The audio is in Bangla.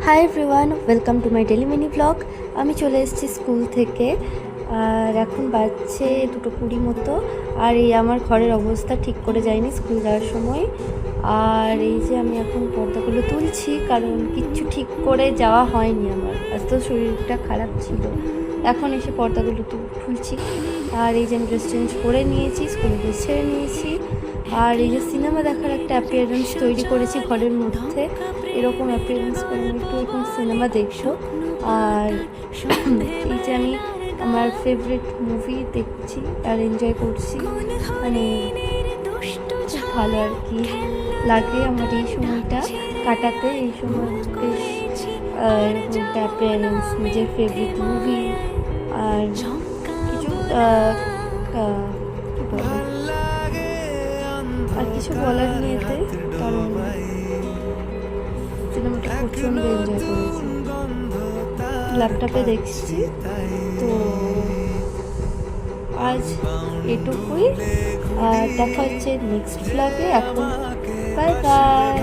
Hi everyone, welcome to my daily mini blog. আমি চলে এসেছি স্কুল থেকে, আর এখন বাজছে 2:20 মতো। আর এই আমার ঘরের অবস্থা ঠিক করে যায়নি স্কুল যাওয়ার সময়। আর এই যে আমি এখন পর্দাগুলো তুলছি, কারণ কিচ্ছু ঠিক করে যাওয়া হয়নি আমার, এত শরীরটা খারাপ ছিল। এখন এসে পর্দাগুলো খুলছি। আর এই যে আমি ড্রেস চেঞ্জ করে নিয়েছি, স্কুলে ড্রেস ছেড়ে নিয়েছি। আর এই যে সিনেমা দেখার একটা অ্যাপিয়ারেন্স তৈরি করেছি ঘরের মধ্যে, এরকম অ্যাপিয়ারেন্স করে আমি একটু এরকম সিনেমা দেখছো। আর এই যে আমি আমার ফেভারিট মুভি দেখছি আর এনজয় করছি, মানে খুব ভালো আর কি লাগে আমার এই সময়টা কাটাতে। এই সময় বেশ এরকম একটা অ্যাপিয়ারেন্স, নিজের ফেভারিট মুভি আর কিছু কী বলে আর কিছু বলার নেই এতে, কারণ সিনেমাটা প্রচণ্ড এনজয় করেছি, ল্যাপটপে দেখছি। তো আজ এটুকুই, আর দেখা হচ্ছে নেক্সট ব্লগে। এখন বাই বাই।